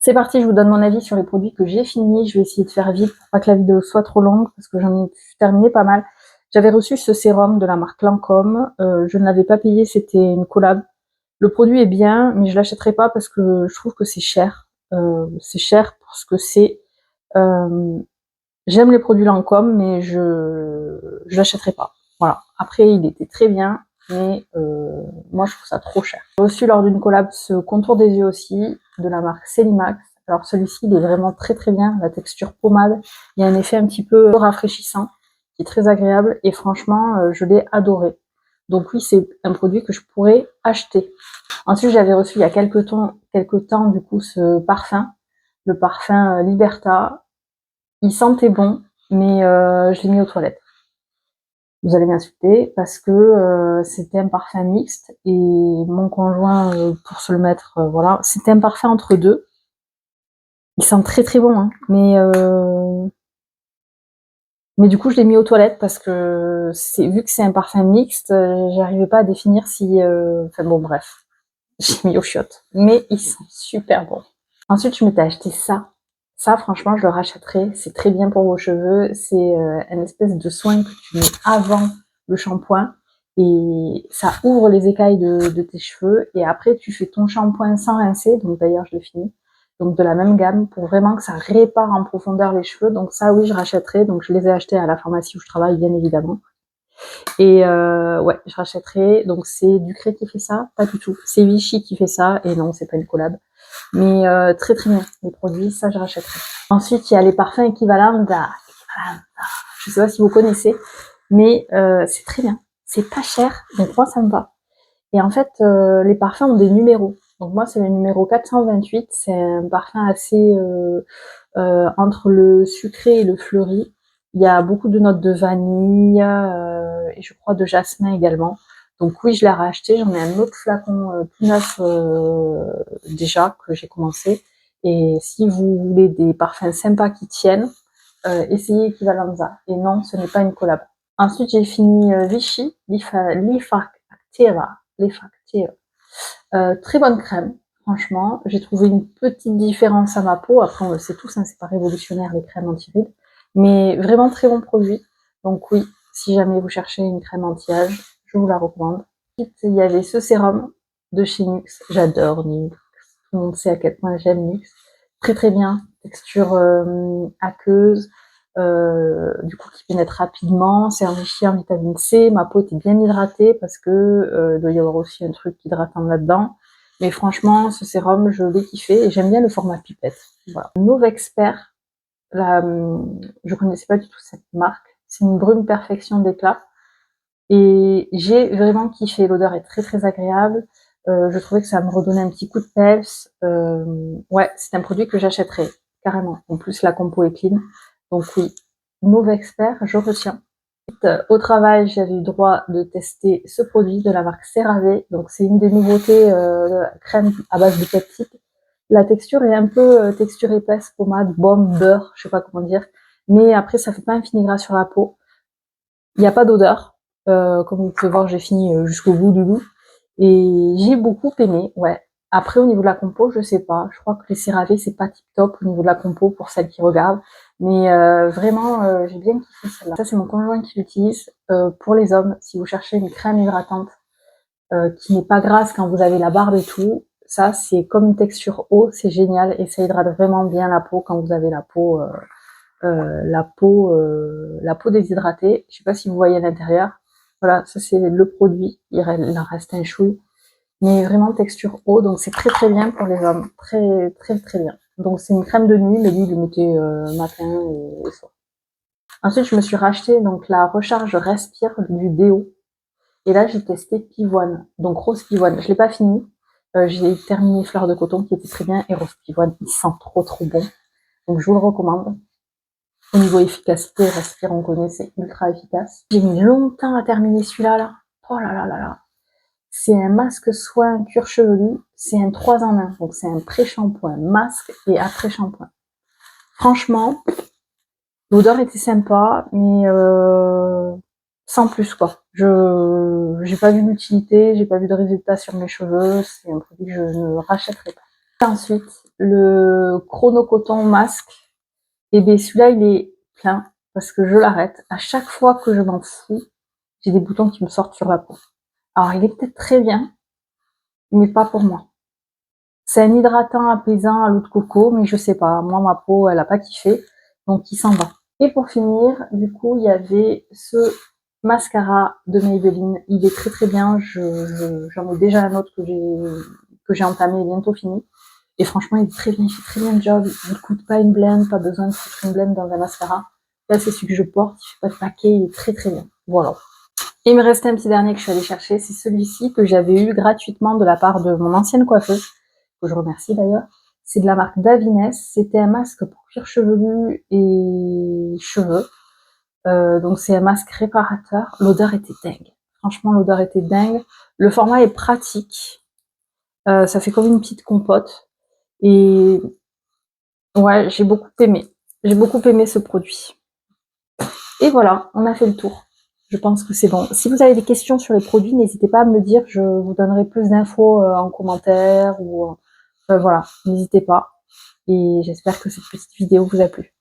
C'est parti, je vous donne mon avis sur les produits que j'ai finis. Je vais essayer de faire vite pour pas que la vidéo soit trop longue parce que j'en ai terminé pas mal. J'avais reçu ce sérum de la marque Lancôme. Je ne l'avais pas payé, c'était une collab. Le produit est bien, mais je l'achèterai pas parce que je trouve que c'est cher. C'est cher pour ce que c'est. J'aime les produits Lancôme, mais je l'achèterai pas. Voilà. Après, il était très bien, mais moi je trouve ça trop cher. J'ai reçu lors d'une collab ce contour des yeux aussi, de la marque Celimax. Alors celui-ci, il est vraiment très très bien. La texture pommade, il y a un effet un petit peu rafraîchissant, qui est très agréable, et franchement, je l'ai adoré. Donc oui, c'est un produit que je pourrais acheter. Ensuite, j'avais reçu il y a quelques temps du coup ce parfum, le parfum Liberta. Il sentait bon, mais je l'ai mis aux toilettes. Vous allez m'insulter parce que c'était un parfum mixte et mon conjoint, pour se le mettre, voilà, c'était un parfum entre deux. Il sent très très bon, hein, mais du coup je l'ai mis aux toilettes parce que vu que c'est un parfum mixte, j'arrivais pas à définir si, enfin bon bref, j'ai mis aux chiottes. Mais il sent super bon. Ensuite je m'étais acheté ça. Ça, franchement, je le rachèterai. C'est très bien pour vos cheveux. C'est une espèce de soin que tu mets avant le shampoing. Et ça ouvre les écailles de tes cheveux. Et après, tu fais ton shampoing sans rincer. Donc d'ailleurs, je l'ai fini. Donc de la même gamme pour vraiment que ça répare en profondeur les cheveux. Donc ça, oui, je rachèterai. Donc je les ai achetés à la pharmacie où je travaille, bien évidemment. Et ouais, je rachèterai. Donc c'est Ducré qui fait ça? Pas du tout. C'est Vichy qui fait ça. Et non, c'est pas une collab. Mais très très bien, les produits, ça je rachèterai. Ensuite, il y a les parfums équivalents. Je sais pas si vous connaissez, mais c'est très bien. C'est pas cher, donc moi ça me va. Et en fait, les parfums ont des numéros. Donc moi c'est le numéro 428, c'est un parfum assez entre le sucré et le fleuri. Il y a beaucoup de notes de vanille et je crois de jasmin également. Donc oui, je l'ai racheté. J'en ai un autre flacon tout neuf déjà que j'ai commencé. Et si vous voulez des parfums sympas qui tiennent, essayez Equivalenza. Et non, ce n'est pas une collab. Ensuite, j'ai fini Vichy, L'Ifactiva. Très bonne crème, franchement. J'ai trouvé une petite différence à ma peau. Après, on le sait tous, hein, c'est pas révolutionnaire les crèmes anti-rides. Mais vraiment très bon produit. Donc oui, si jamais vous cherchez une crème anti-âge, je vous la recommande. Ensuite, il y avait ce sérum de chez NYX. J'adore NYX. Tout le monde sait à quel point j'aime NYX. Très très bien. Texture aqueuse. Du coup qui pénètre rapidement, c'est enrichi en vitamine C, ma peau était bien hydratée parce que il doit y avoir aussi un truc hydratant là-dedans, mais franchement ce sérum je l'ai kiffé et j'aime bien le format pipette. Voilà. Novexpert, je connaissais pas du tout cette marque, c'est une brume perfection d'éclat et j'ai vraiment kiffé, l'odeur est très très agréable, je trouvais que ça me redonnait un petit coup de peps, ouais c'est un produit que j'achèterais carrément, en plus la compo est clean. Donc oui, Novexpert, je retiens. Au travail, j'avais eu droit de tester ce produit de la marque CeraVe. Donc c'est une des nouveautés crème à base de peptides. La texture est un peu texture épaisse, pommade, baume, beurre, je sais pas comment dire. Mais après, ça fait pas un fini gras sur la peau. Il n'y a pas d'odeur. Comme vous pouvez voir, j'ai fini jusqu'au bout du bout. Et j'ai beaucoup aimé, ouais. Après, au niveau de la compo, je sais pas. Je crois que les CeraVe, c'est pas tip top au niveau de la compo pour celles qui regardent. Mais vraiment, j'ai bien kiffé celle-là. Ça, c'est mon conjoint qui l'utilise. Pour les hommes, si vous cherchez une crème hydratante qui n'est pas grasse quand vous avez la barbe et tout, ça, c'est comme une texture eau, c'est génial. Et ça hydrate vraiment bien la peau quand vous avez la peau déshydratée. Je sais pas si vous voyez à l'intérieur. Voilà, ça c'est le produit. Il en reste un chouille. Mais vraiment texture eau, donc c'est très très bien pour les hommes. Très très très bien. Donc c'est une crème de nuit, mais lui il le mettait matin et soir. Ensuite je me suis racheté donc la recharge respire du déo. Et là j'ai testé pivoine, donc rose pivoine. Je l'ai pas fini. J'ai terminé fleur de coton qui était très bien et rose pivoine, il sent trop trop bon. Donc je vous le recommande. Au niveau efficacité, respire on connaît, c'est ultra efficace. J'ai mis longtemps à terminer celui-là là. Oh là là là là. C'est un masque soin cuir chevelu, c'est un 3 en 1. Donc c'est un pré-shampoing, masque et après-shampoing. Franchement, l'odeur était sympa, mais sans plus quoi. J'ai pas vu d'utilité, j'ai pas vu de résultat sur mes cheveux, c'est un produit que je ne rachèterai pas. Ensuite, le Chrono Coton masque. Et bien celui-là, il est plein parce que je l'arrête. À chaque fois que je m'en fous, j'ai des boutons qui me sortent sur la peau. Alors, il est peut-être très bien, mais pas pour moi. C'est un hydratant apaisant à l'eau de coco, mais je sais pas. Moi, ma peau, elle a pas kiffé, donc il s'en va. Et pour finir, du coup, il y avait ce mascara de Maybelline. Il est très très bien. J'en ai déjà un autre que j'ai entamé et bientôt fini. Et franchement, il est très bien, il fait très bien le job. Il ne coûte pas une blende, pas besoin de foutre une blende dans un mascara. Là, c'est celui que je porte, il fait pas de paquet, il est très très bien. Voilà. Et il me restait un petit dernier que je suis allée chercher, c'est celui-ci que j'avais eu gratuitement de la part de mon ancienne coiffeuse, que je remercie d'ailleurs. C'est de la marque Davines, c'était un masque pour cuir chevelu et cheveux. Donc c'est un masque réparateur, l'odeur était dingue. Franchement, l'odeur était dingue. Le format est pratique, ça fait comme une petite compote. Et ouais, j'ai beaucoup aimé. J'ai beaucoup aimé ce produit. Et voilà, on a fait le tour. Je pense que c'est bon. Si vous avez des questions sur les produits, n'hésitez pas à me le dire. Je vous donnerai plus d'infos en commentaire ou voilà, n'hésitez pas. Et j'espère que cette petite vidéo vous a plu.